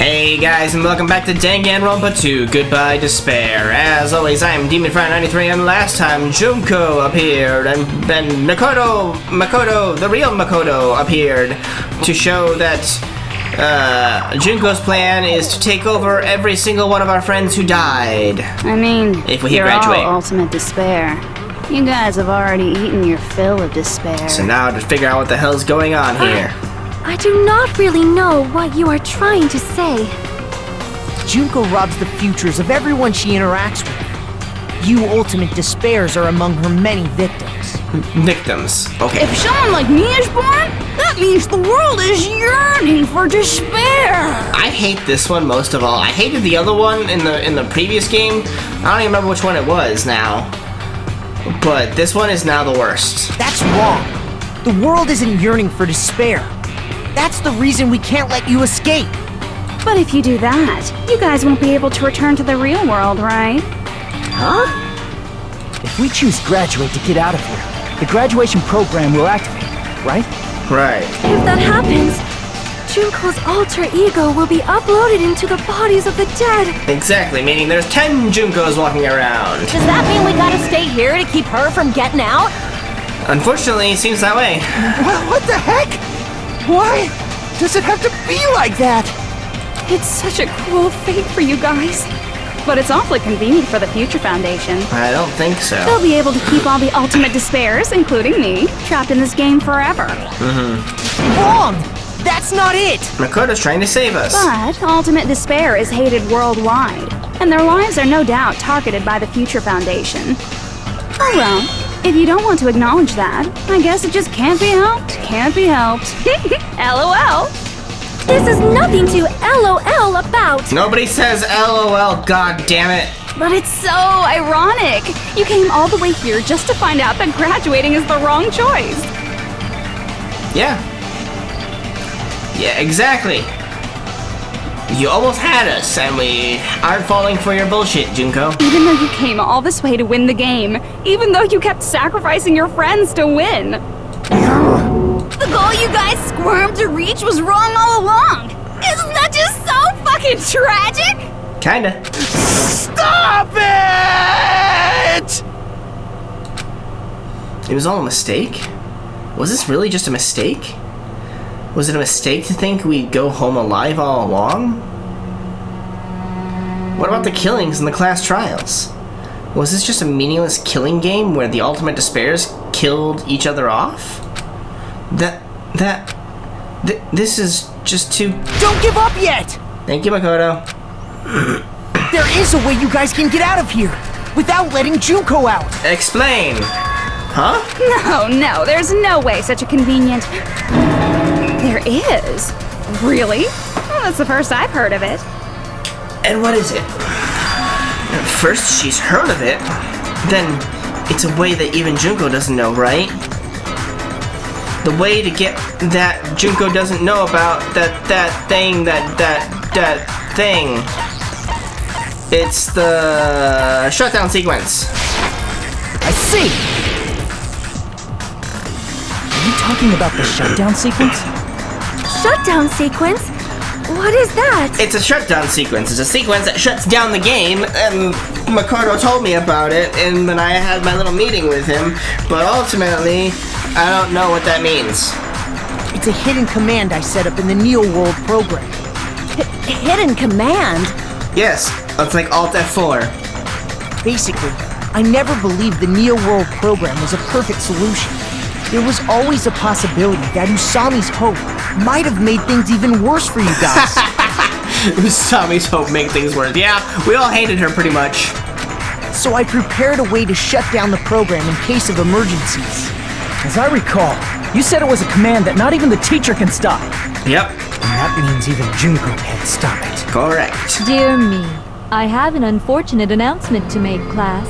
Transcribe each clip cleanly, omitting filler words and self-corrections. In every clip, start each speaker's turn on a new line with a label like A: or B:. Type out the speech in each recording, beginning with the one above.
A: Hey guys, and welcome back to Danganronpa 2, Goodbye Despair. As always, I am Demon Fry 93, and last time Junko appeared, and then Makoto, the real Makoto, appeared to show that Junko's plan is to take over every single one of our friends who died.
B: I mean,
A: if we
B: you're
A: graduate.
B: all ultimate despair. You guys have already eaten your fill of despair.
A: So now to figure out what the hell's going on here.
C: I do not really know what you are trying to say.
D: Junko robs the futures of everyone she interacts with. You ultimate despairs are among her many victims.
A: Victims. Okay.
B: If someone like me is born, that means the world is yearning for despair.
A: I hate this one most of all. I hated the other one in the previous game. I don't even remember which one it was now. But this one is now the worst.
D: That's wrong. The world isn't yearning for despair. That's the reason we can't let you escape.
B: But if you do that, you guys won't be able to return to the real world, right?
D: Huh? If we choose graduate to get out of here, the graduation program will activate, right?
A: Right.
C: If that happens, Junko's alter ego will be uploaded into the bodies of the dead.
A: Exactly, meaning there's 10 Junkos walking around.
C: Does that mean we gotta stay here to keep her from getting out?
A: Unfortunately, it seems that way.
D: What the heck? Why does it have to be like that?
B: It's such a cruel fate for you guys. But it's awfully convenient for the Future Foundation.
A: I don't think so.
B: They'll be able to keep all the ultimate despairs, including me, trapped in this game forever.
D: Wrong! That's not it!
A: Makoto's trying to save us.
B: But ultimate despair is hated worldwide, and their lives are no doubt targeted by the Future Foundation. Oh well. If you don't want to acknowledge that, I guess it just can't be helped. Can't be helped. LOL.
C: This is nothing to LOL about.
A: Nobody says LOL, god damn it.
B: But it's so ironic. You came all the way here just to find out that graduating is the wrong choice.
A: Yeah. Yeah, exactly. You almost had us, and we aren't falling for your bullshit, Junko.
B: Even though you came all this way to win the game, even though you kept sacrificing your friends to win. The goal you guys squirmed to reach was wrong all along. Isn't that just so fucking tragic?
A: Kinda.
D: Stop it!
A: It was all a mistake? Was this really just a mistake? Was it a mistake to think we'd go home alive all along? What about the killings in the class trials? Was this just a meaningless killing game where the ultimate despairs killed each other off? This is just too...
D: Don't give up yet!
A: Thank you, Makoto.
D: There is a way you guys can get out of here without letting Junko out.
A: Explain. Huh?
B: No, there's no way such a convenient... There is? Really? Well, that's the first I've heard of it.
A: And what is it? First, she's heard of it. Then, it's a way that even Junko doesn't know, right? The way to get that Junko doesn't know about that thing. It's the shutdown sequence.
D: I see. Are you talking about the shutdown sequence?
C: Shutdown sequence? What is that?
A: It's a shutdown sequence. It's a sequence that shuts down the game, and Makoto told me about it, and then I had my little meeting with him, but ultimately, I don't know what that means.
D: It's a hidden command I set up in the Neo World program.
C: Hidden command?
A: Yes, it's like Alt F4.
D: Basically, I never believed the Neo World program was a perfect solution. There was always a possibility that Usami's hope might have made things even worse for you guys.
A: Usami's hope made things worse. Yeah, we all hated her pretty much.
D: So I prepared a way to shut down the program in case of emergencies. As I recall, you said it was a command that not even the teacher can stop.
A: Yep.
D: And that means even Junko can't stop it.
A: Correct.
E: Dear me, I have an unfortunate announcement to make, class.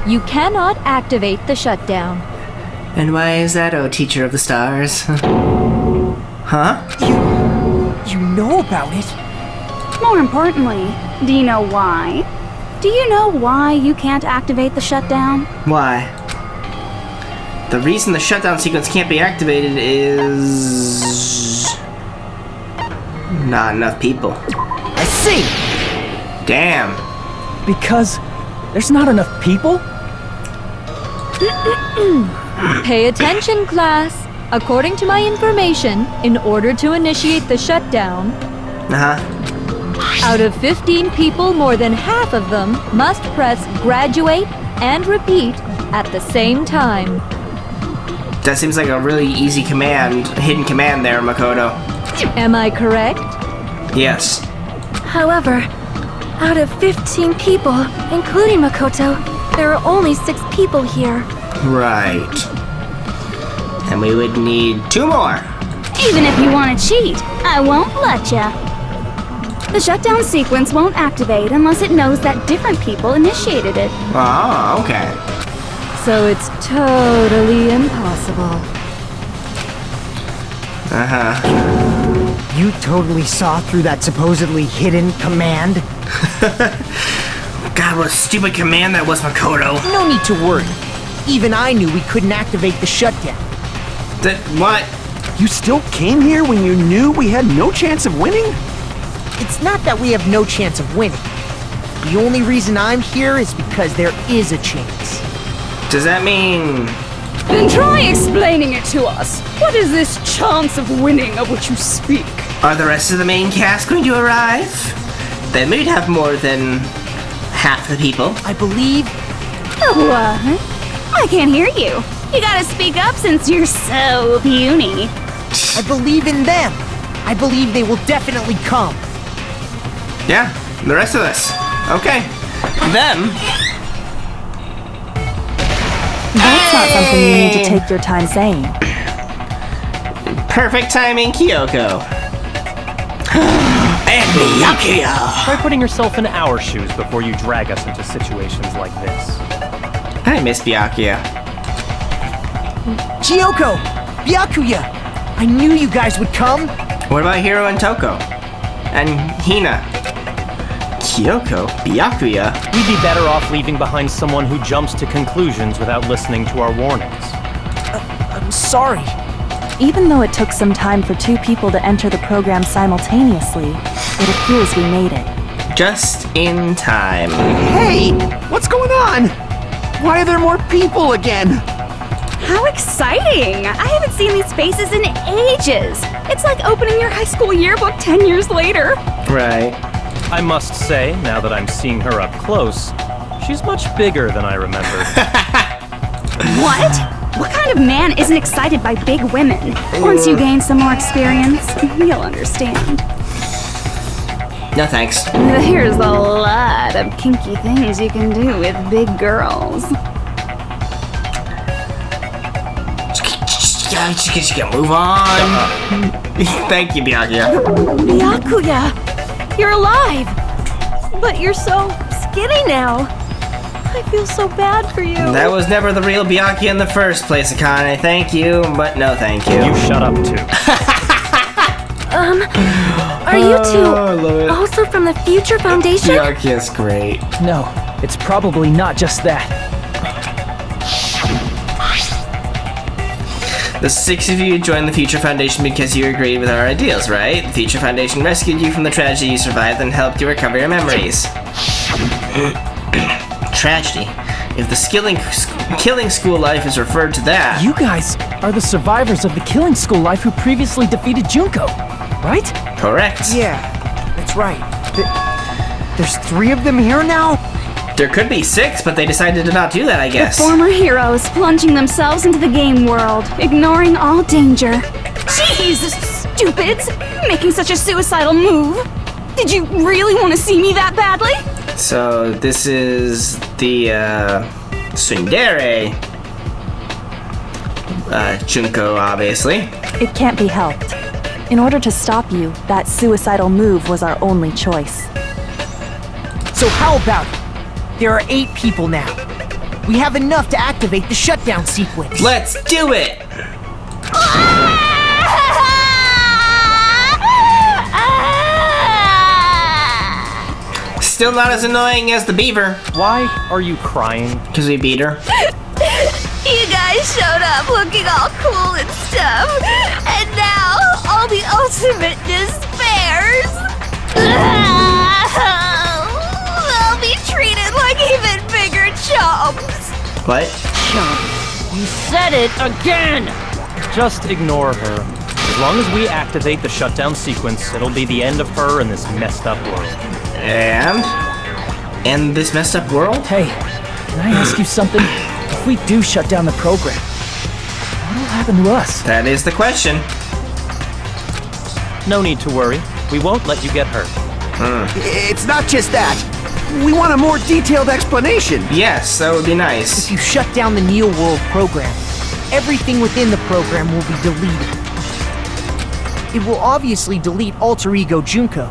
E: You cannot activate the shutdown.
A: And why is that, oh teacher of the stars? Huh?
D: You know about it?
B: More importantly, do you know why? Do you know why you can't activate the shutdown?
A: Why? The reason the shutdown sequence can't be activated is... Not enough people.
D: I see!
A: Damn.
F: Because there's not enough people?
E: Pay attention, class. According to my information, in order to initiate the shutdown, out of 15 people, more than half of them must press graduate and repeat at the same time.
A: That seems like a really easy command, hidden command there, Makoto.
E: Am I correct?
A: Yes.
C: However, out of 15 people, including Makoto, there are only 6 people here.
A: Right. And we would need 2 more.
B: Even if you want to cheat, I won't let ya. The shutdown sequence won't activate unless it knows that different people initiated it.
A: Oh, okay.
E: So it's totally impossible.
D: You totally saw through that supposedly hidden command?
A: God, what a stupid command that was, Makoto.
D: No need to worry. Even I knew we couldn't activate the shutdown.
A: What?
F: You still came here when you knew we had no chance of winning?
D: It's not that we have no chance of winning. The only reason I'm here is because there is a chance.
A: Does that mean...
B: Then try explaining it to us. What is this chance of winning of which you speak?
A: Are the rest of the main cast going to arrive? Then we'd have more than half the people.
D: I believe...
B: What? I can't hear you. You gotta speak up since you're so puny.
D: I believe in them. I believe they will definitely come.
A: Yeah, the rest of us. Okay. Them.
G: That's not something you need to take your time saying.
A: Perfect timing, Kyoko. And Byakuya.
H: Try putting yourself in our shoes before you drag us into situations like this.
A: I miss Byakuya.
D: Gyoko! Byakuya! I knew you guys would come!
A: What about Hiro and Toko? And Hina? Kyoko? Byakuya?
H: We'd be better off leaving behind someone who jumps to conclusions without listening to our warnings.
D: I'm sorry.
G: Even though it took some time for 2 people to enter the program simultaneously, it appears we made it.
A: Just in time.
F: Hey! What's going on? Why are there more people again?
B: How exciting! I haven't seen these faces in ages. It's like opening your high school yearbook 10 years later.
A: Right.
H: I must say, now that I'm seeing her up close, she's much bigger than I remembered.
B: What? What kind of man isn't excited by big women? Once you gain some more experience, you'll understand.
A: No thanks.
B: There's a lot of kinky things you can do with big girls.
A: Just gotta move on. Thank you, Byakuya.
C: Byakuya! You're alive! But you're so skinny now. I feel so bad for you.
A: That was never the real Byakuya in the first place, Akane. Thank you, but no thank you.
H: You shut up too.
C: Are you two
A: I love it.
C: also from the Future Foundation?
A: Byakuya's great.
F: No, it's probably not just that.
A: The 6 of you joined the Future Foundation because you agreed with our ideals, right? The Future Foundation rescued you from the tragedy you survived and helped you recover your memories. Tragedy? If the killing school life is referred to that...
F: You guys are the survivors of the killing school life who previously defeated Junko, right?
A: Correct.
D: Yeah, that's right. There's 3 of them here now?
A: There could be 6, but they decided to not do that, I guess.
B: Former heroes plunging themselves into the game world, ignoring all danger. Jeez, stupids! Making such a suicidal move. Did you really want to see me that badly?
A: So, this is the, tsundere. Junko, obviously.
G: It can't be helped. In order to stop you, that suicidal move was our only choice.
D: So how about it? There are 8 people now. We have enough to activate the shutdown sequence.
A: Let's do it! Still not as annoying as the beaver.
H: Why are you crying?
A: Because we beat her.
C: You guys showed up looking all cool and stuff, and now all the ultimate despair! Despairs! I'll be treated like even bigger chumps!
A: What?
F: You said it again!
H: Just ignore her. As long as we activate the shutdown sequence, it'll be the end of her in this messed up world.
A: And? In this messed up world?
F: Hey, can I ask you something? If we do shut down the program, what'll happen to us?
A: That is the question.
H: No need to worry. We won't let you get hurt.
I: It's not just that. We want a more detailed explanation.
A: Yes, that would be nice.
D: If you shut down the Neo World program, everything within the program will be deleted. It will obviously delete Alter Ego Junko,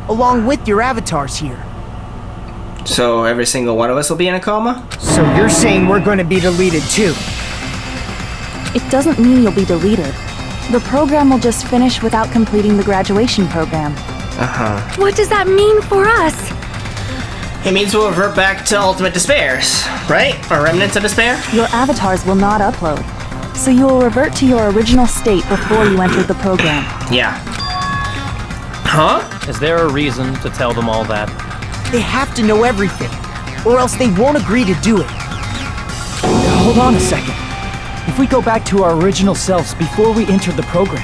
D: along with your avatars here.
A: So every single one of us will be in a coma?
D: So you're saying we're going to be deleted too?
G: It doesn't mean you'll be deleted. The program will just finish without completing the graduation program.
A: Uh-huh.
C: What does that mean for us?
A: It means we'll revert back to Ultimate Despairs, right? Or Remnants of Despair?
G: Your avatars will not upload, so you will revert to your original state before you entered the program.
A: Yeah. Huh?
H: Is there a reason to tell them all that?
D: They have to know everything, or else they won't agree to do it.
F: Hold on a second. If we go back to our original selves before we entered the program,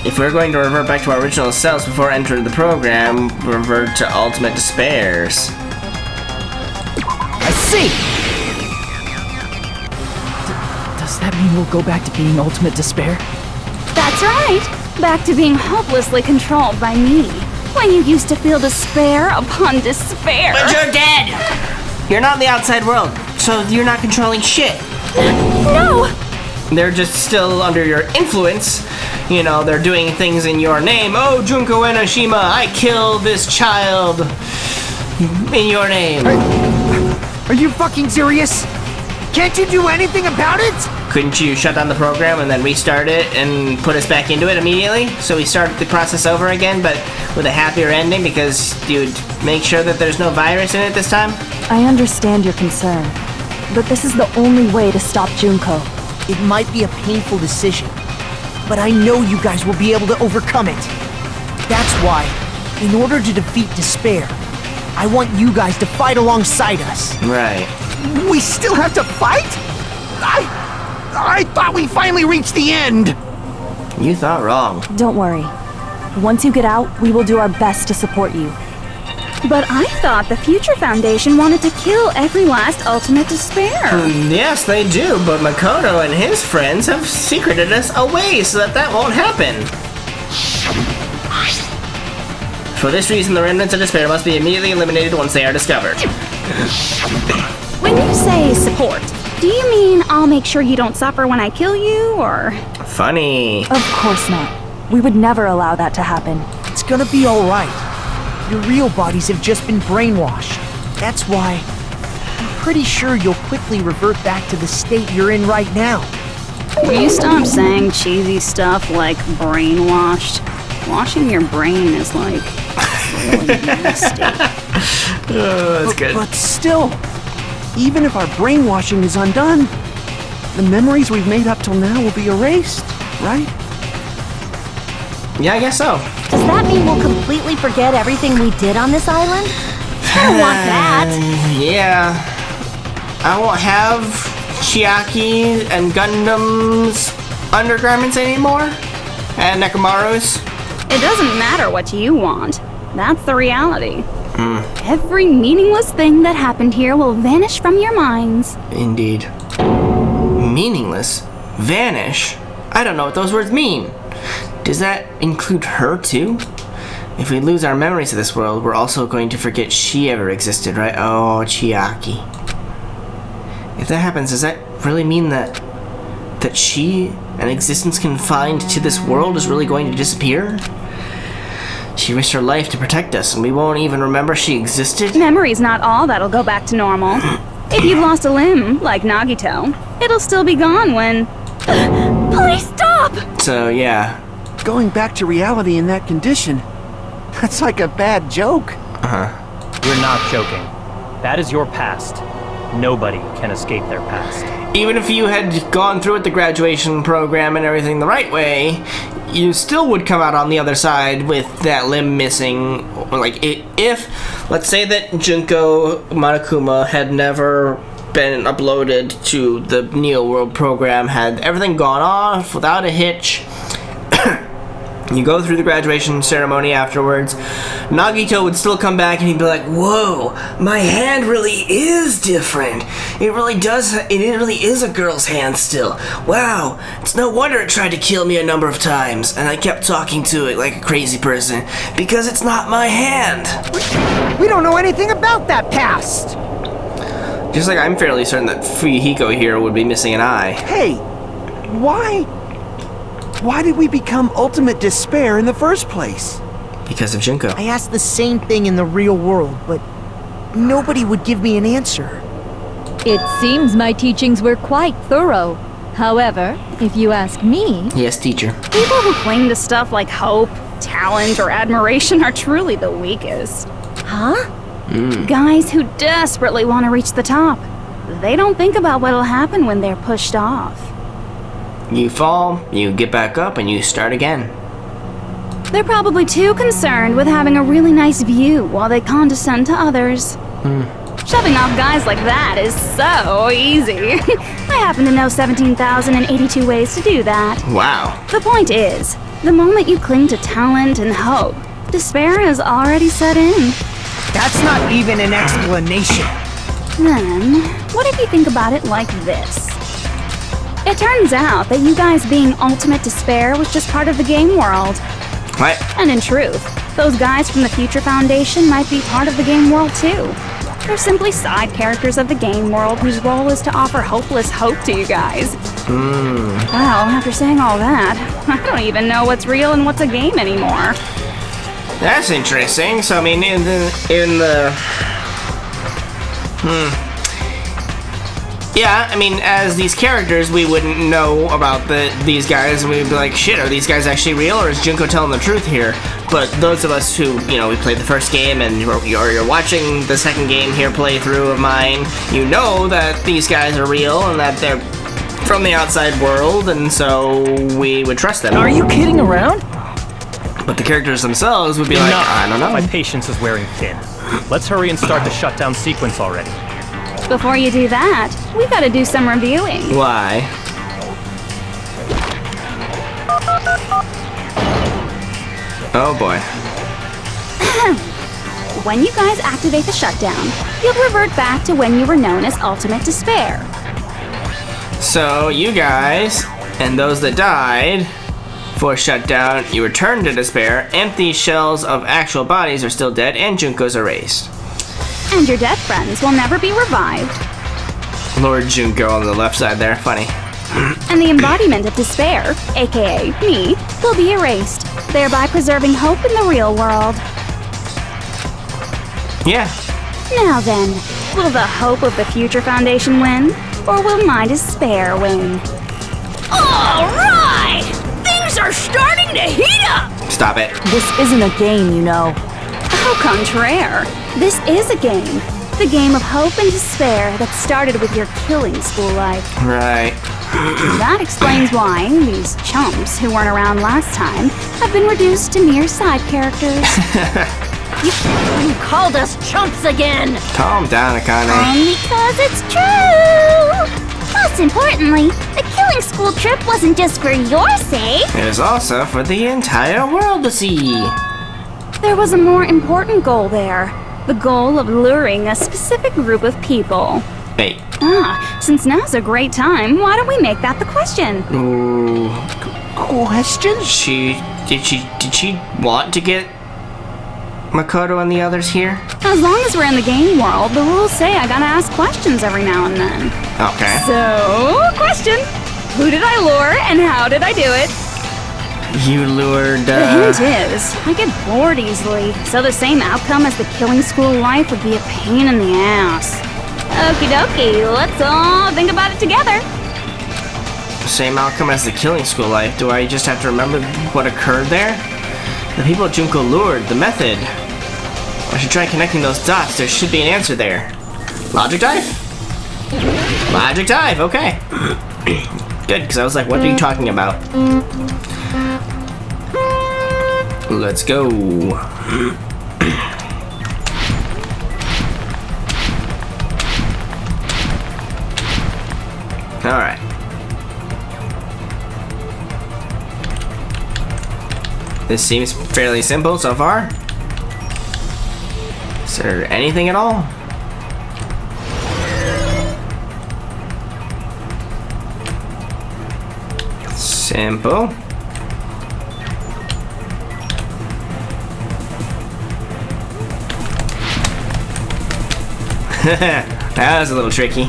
A: If we're going to revert back to our original selves before entering the program, revert to Ultimate Despairs.
D: I see!
F: does that mean we'll go back to being Ultimate Despair?
B: That's right. Back to being hopelessly controlled by me. When you used to feel despair upon despair.
A: But you're dead! You're not in the outside world, so you're not controlling shit.
C: No!
A: They're just still under your influence. You know, they're doing things in your name. Oh, Junko Enoshima, I killed this child in your name.
D: Are you fucking serious? Can't you do anything about it?
A: Couldn't you shut down the program and then restart it and put us back into it immediately? So we start the process over again, but with a happier ending because you'd make sure that there's no virus in it this time?
G: I understand your concern, but this is the only way to stop Junko.
D: It might be a painful decision, but I know you guys will be able to overcome it. That's why, in order to defeat despair, I want you guys to fight alongside us.
A: Right.
I: We still have to fight? I thought we finally reached the end.
A: You thought wrong.
G: Don't worry. Once you get out, we will do our best to support you.
B: But I thought the Future Foundation wanted to kill every last Ultimate Despair.
A: Yes, they do, but Makoto and his friends have secreted us away so that won't happen. For this reason, the remnants of despair must be immediately eliminated once they are discovered.
B: When you say support, do you mean I'll make sure you don't suffer when I kill you, or?
A: Funny.
G: Of course not. We would never allow that to happen.
D: It's gonna be alright. Your real bodies have just been brainwashed. That's why I'm pretty sure you'll quickly revert back to the state you're in right now.
B: Will you stop saying cheesy stuff like brainwashed? Washing your brain is like really nasty.
A: Oh, that's good.
I: But still, even if our brainwashing is undone, the memories we've made up till now will be erased, right?
A: Yeah, I guess so.
C: Does that mean we'll completely forget everything we did on this island? I don't want that.
A: Yeah. I won't have Chiaki and Gundam's undergarments anymore. And Nekomaru's.
B: It doesn't matter what you want. That's the reality. Every meaningless thing that happened here will vanish from your minds.
A: Indeed. Meaningless? Vanish? I don't know what those words mean. Does that include her too? If we lose our memories of this world, we're also going to forget she ever existed, right? Oh, Chiaki. If that happens, does that really mean that she, an existence confined to this world, is really going to disappear? She risked her life to protect us, and we won't even remember she existed?
B: Memory's not all that'll go back to normal. If you've lost a limb, like Nagito, it'll still be gone when...
C: Please stop!
A: So, yeah.
I: Going back to reality in that condition, that's like a bad joke.
H: We're not joking. That is your past. Nobody can escape their past.
A: Even if you had gone through with the graduation program and everything the right way, you still would come out on the other side with that limb missing. Like, if, let's say that Junko Monokuma had never been uploaded to the Neo World program, had everything gone off without a hitch, you go through the graduation ceremony afterwards, Nagito would still come back and he'd be like, whoa, my hand really is different. It really is a girl's hand still. Wow, it's no wonder it tried to kill me a number of times, and I kept talking to it like a crazy person, because it's not my hand.
D: We don't know anything about that past!
A: Just like I'm fairly certain that Fuyuhiko here would be missing an eye.
I: Hey, why did we become ultimate despair in the first place?
A: Because of Junko.
D: I asked the same thing in the real world, but nobody would give me an answer.
E: It seems my teachings were quite thorough. However, if you ask me...
A: Yes, teacher.
B: People who cling to stuff like hope, talent, or admiration are truly the weakest.
C: Huh?
B: Guys who desperately want to reach the top. They don't think about what'll happen when they're pushed off.
A: You fall, you get back up, and you start again.
B: They're probably too concerned with having a really nice view while they condescend to others. Shoving off guys like that is so easy. I happen to know 17,082 ways to do that.
A: Wow.
B: The point is, the moment you cling to talent and hope, despair has already set in.
D: That's not even an explanation.
B: Then, what if you think about it like this? It turns out that you guys being ultimate despair was just part of the game world.
A: What?
B: And in truth, those guys from the Future Foundation might be part of the game world too. They're simply side characters of the game world whose role is to offer hopeless hope to you guys. Well, after saying all that, I don't even know what's real and what's a game anymore.
A: That's interesting. So I mean, in the yeah, I mean, as these characters, we wouldn't know about these guys, and we'd be like, shit, are these guys actually real, or is Junko telling the truth here? But those of us who, you know, we played the first game, and you're watching the second game here playthrough of mine, you know that these guys are real, and that they're from the outside world, and so we would trust them.
F: Are you kidding around?
A: But the characters themselves would be like, I don't know.
H: My patience is wearing thin. Let's hurry and start the shutdown sequence already.
B: Before you do that, we gotta do some reviewing.
A: Why? Oh boy.
B: When you guys activate the shutdown, you'll revert back to when you were known as Ultimate Despair.
A: So you guys, and those that died for shutdown, you return to despair. Empty shells of actual bodies are still dead, and Junko's erased.
B: And your dead friends will never be revived.
A: Lord Junko on the left side there, funny.
B: And the embodiment of despair, aka me, will be erased, thereby preserving hope in the real world.
A: Yeah.
B: Now then, will the hope of the Future Foundation win, or will my despair win?
C: Alright! Things are starting to heat up!
A: Stop it.
G: This isn't a game, you know.
B: Au contraire, this is a game. The game of hope and despair that started with your killing school life.
A: Right.
B: That explains why these chumps who weren't around last time have been reduced to mere side characters.
C: You called us chumps again!
A: Calm down, Akane.
J: Because it's true! Most importantly, the killing school trip wasn't just for your sake.
A: It was also for the entire world to see.
B: There was a more important goal there. The goal of luring a specific group of people.
A: Hey.
B: Since now's a great time, why don't we make that the question?
A: Ooh.
I: Question?
A: Did she want to get Makoto and the others here?
B: As long as we're in the game world, the rules say I gotta ask questions every now and then.
A: Okay.
B: So, question. Who did I lure and how did I do it?
A: You lured,
B: The hint is, I get bored easily, so the same outcome as the killing school life would be a pain in the ass. Okie dokie, let's all think about it together.
A: Same outcome as the killing school life. Do I just have to remember what occurred there? The people Junko lured, the method. I should try connecting those dots. There should be an answer there. Logic dive? Logic dive, okay. Good, because I was like, what are you talking about? Let's go. Alright. This seems fairly simple so far. Is there anything at all? Simple. That was a little tricky.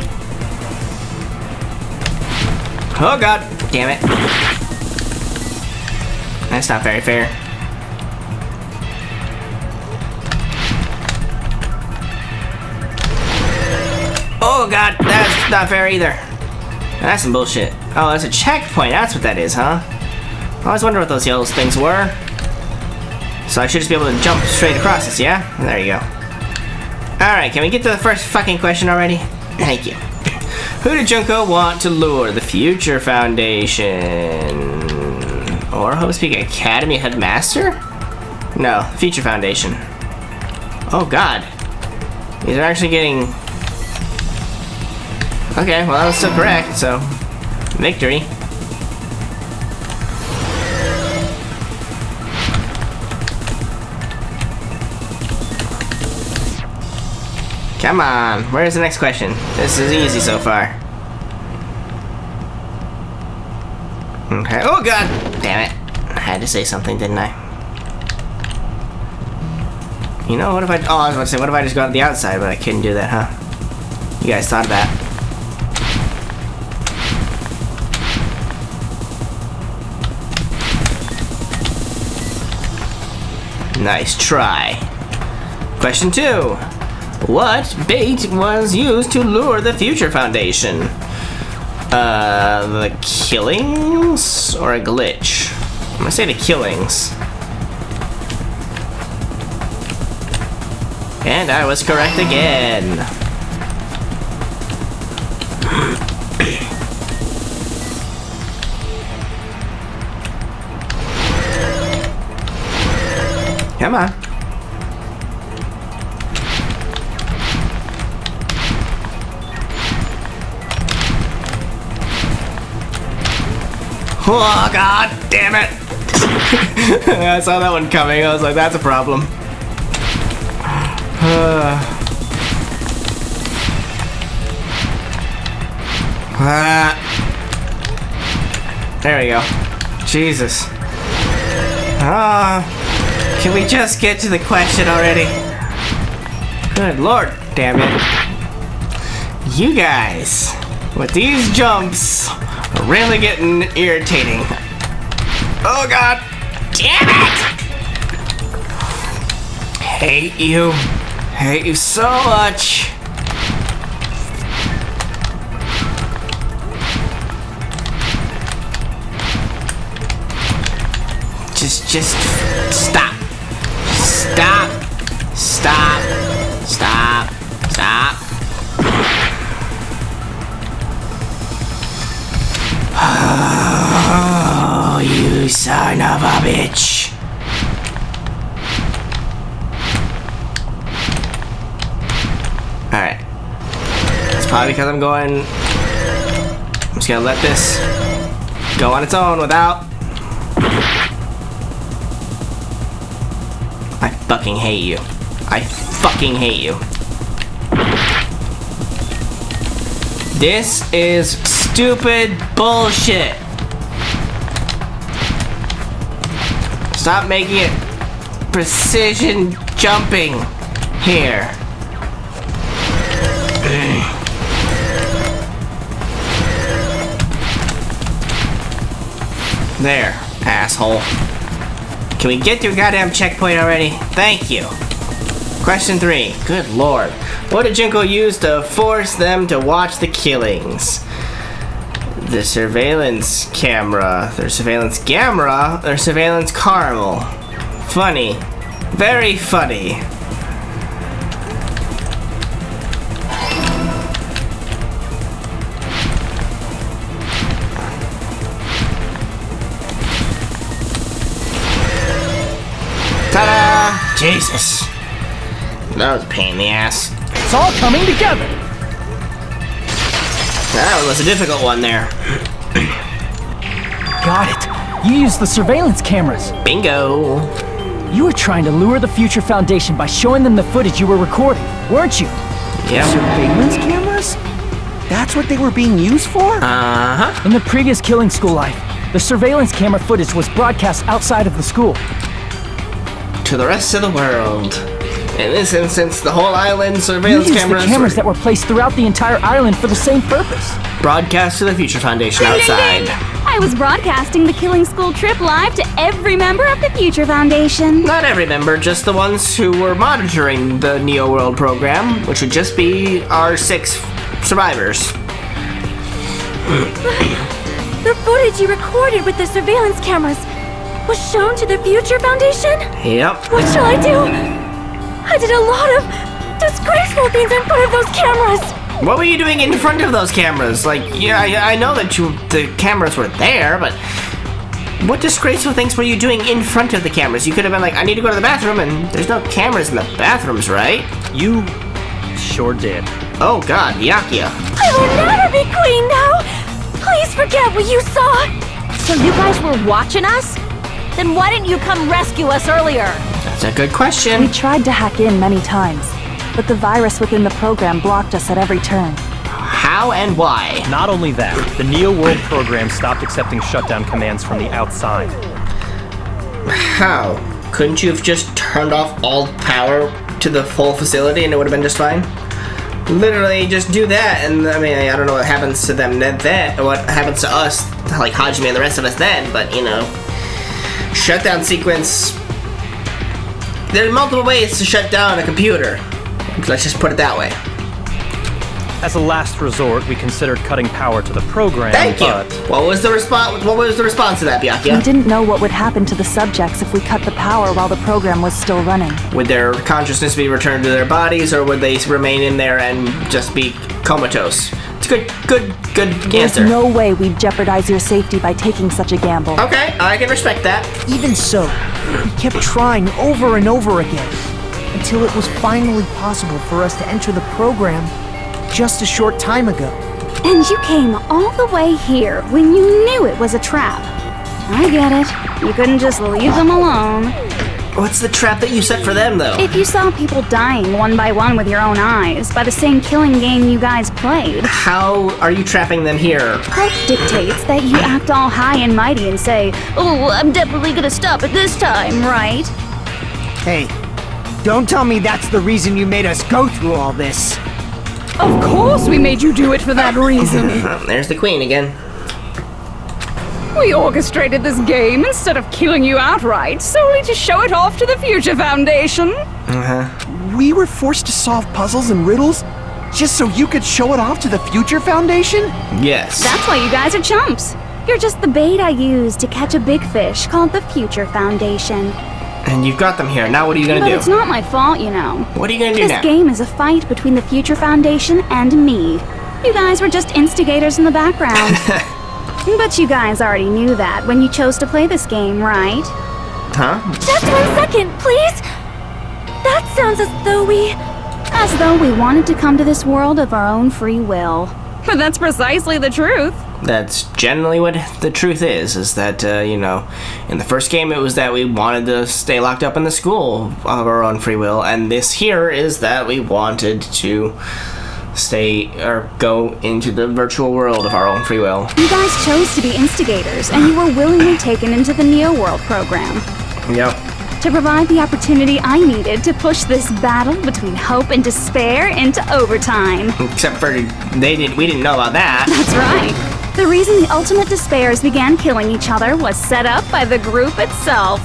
A: Oh god, damn it. That's not very fair. Oh god, that's not fair either. That's some bullshit. Oh, that's a checkpoint, that's what that is, huh? I always wondered what those yellow things were. So I should just be able to jump straight across this, yeah? There you go. Alright, can we get to the first fucking question already? Thank you. Who did Junko want to lure? The Future Foundation? Or Hope's-Peak Academy Headmaster? No, Future Foundation. Oh god. These are actually getting... Okay, well that was still correct, so... Victory. Come on, where's the next question? This is easy so far. Okay, oh god! Damn it. I had to say something, didn't I? You know, what if I... Oh, I was about to say, what if I just go out the outside, but I couldn't do that, huh? You guys thought of that. Nice try. Question 2. What bait was used to lure the Future Foundation? The killings or a glitch? I'm gonna say the killings. And I was correct again. Come on. Oh god damn it! I saw that one coming. I was like, that's a problem. There we go. Jesus. Can we just get to the question already? Good lord, damn it. You guys, with these jumps, are really getting irritating. Oh god, damn it! Hate you. Hate you so much. Just stop. Stop. Stop. Stop. Stop. Oh, you son of a bitch. Alright. It's probably because I'm just gonna let this go on its own without... I fucking hate you. I fucking hate you. This is stupid bullshit. Stop making it precision jumping here. There, asshole. Can we get to a goddamn checkpoint already? Thank you. Question 3. Good lord. What did Junko use to force them to watch the killings? The surveillance camera. Their surveillance camera. Their surveillance caramel. Funny. Very funny. Jesus. That was a pain in the ass.
F: It's all coming together.
A: That was a difficult one there.
F: Got it. You used the surveillance cameras.
A: Bingo.
F: You were trying to lure the Future Foundation by showing them the footage you were recording, weren't you?
A: Yep.
I: Surveillance cameras? That's what they were being used for?
A: Uh-huh.
F: In the previous Killing School life, the surveillance camera footage was broadcast outside of the school.
A: To the rest of the world. In this instance, the whole island
F: You
A: surveillance
F: used
A: cameras
F: the cameras
A: were
F: that were placed throughout the entire island for the same purpose.
A: broadcast to the Future Foundation outside.
B: I was broadcasting the Killing School trip live to every member of the Future Foundation.
A: Not every member, just the ones who were monitoring the Neo World program, which would just be our 6 survivors.
C: The footage you recorded with the surveillance cameras was shown to the Future Foundation?
A: Yep.
C: What shall I do? I did a lot of disgraceful things in front of those cameras.
A: What were you doing in front of those cameras? Like, yeah, I know that the cameras were there, but what disgraceful things were you doing in front of the cameras? You could have been like, I need to go to the bathroom, and there's no cameras in the bathrooms, right?
H: You sure did.
A: Oh God, Yakia.
C: I will never be queen now. Please forget what you saw. So you guys were watching us? Then why didn't you come rescue us earlier?
A: That's a good question.
G: We tried to hack in many times, but the virus within the program blocked us at every turn.
A: How and why?
H: Not only that, the Neo World program stopped accepting shutdown commands from the outside.
A: How? Couldn't you have just turned off all power to the full facility and it would have been just fine? Literally, just do that, and I mean, I don't know what happens to them then, or what happens to us, like Hajime and the rest of us then, but you know, shutdown sequence. There are multiple ways to shut down a computer. Let's just put it that way.
H: As a last resort, we considered cutting power to the program,
A: Thank you.
H: but
A: What was the response? What was the response to that,
G: We
A: Byakuya?
G: didn't know what would happen to the subjects if we cut the power while the program was still running.
A: Would their consciousness be returned to their bodies, or would they remain in there and just be comatose? It's a good
G: There's
A: answer.
G: no way we'd jeopardize your safety by taking such a gamble.
A: Okay, I can respect that.
D: Even so, we kept trying over and over again, until it was finally possible for us to enter the program just a short time ago.
B: And you came all the way here when you knew it was a trap. I get it. You couldn't just leave them alone.
A: What's the trap that you set for them, though?
B: If you saw people dying one by one with your own eyes by the same killing game you guys played,
A: How are you trapping them here?
B: hope dictates that you act all high and mighty and say, "Oh, I'm definitely gonna stop it this time, right?"
D: Hey, don't tell me that's the reason you made us go through all this.
K: Of course we made you do it for that reason.
A: There's the queen again.
K: We orchestrated this game instead of killing you outright, solely to show it off to the Future Foundation.
I: We were forced to solve puzzles and riddles just so you could show it off to the Future Foundation?
A: Yes.
B: That's why you guys are chumps. You're just the bait I used to catch a big fish called the Future Foundation.
A: And you've got them here. Now what are you gonna
B: But
A: do?
B: it's not my fault, you know.
A: What are you gonna do
B: This
A: now?
B: game is a fight between the Future Foundation and me. You guys were just instigators in the background. But you guys already knew that when you chose to play this game, right?
A: Huh?
C: Just 1 second, please. That sounds as though we
B: wanted to come to this world of our own free will.
K: But that's precisely the truth.
A: That's generally what the truth is that, you know, in the first game it was that we wanted to stay locked up in the school of our own free will, and this here is that we wanted to stay or go into the virtual world of our own free will.
B: You guys chose to be instigators, and you were willingly taken into the Neo World program
A: Yep.
B: to provide the opportunity I needed to push this battle between hope and despair into overtime.
A: Except for we didn't know about that.
B: That's right. The reason the ultimate despairs began killing each other was set up by the group itself.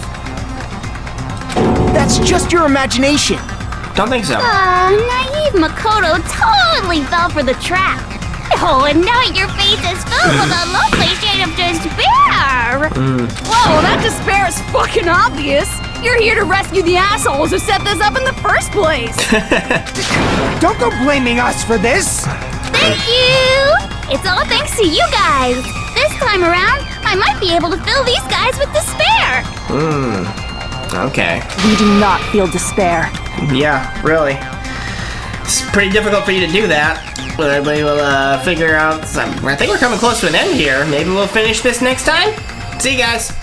D: That's just your imagination.
A: Don't think so.
J: Naive Makoto totally fell for the trap. Oh, and now your face is filled with a lovely shade of despair.
K: Whoa, that despair is fucking obvious. You're here to rescue the assholes who set this up in the first place.
D: Don't go blaming us for this.
J: Thank you. It's all thanks to you guys. This time around, I might be able to fill these guys with despair.
A: Okay.
G: We do not feel despair.
A: Yeah, really. It's pretty difficult for you to do that. But we will figure out some. I think we're coming close to an end here. Maybe we'll finish this next time? See you guys!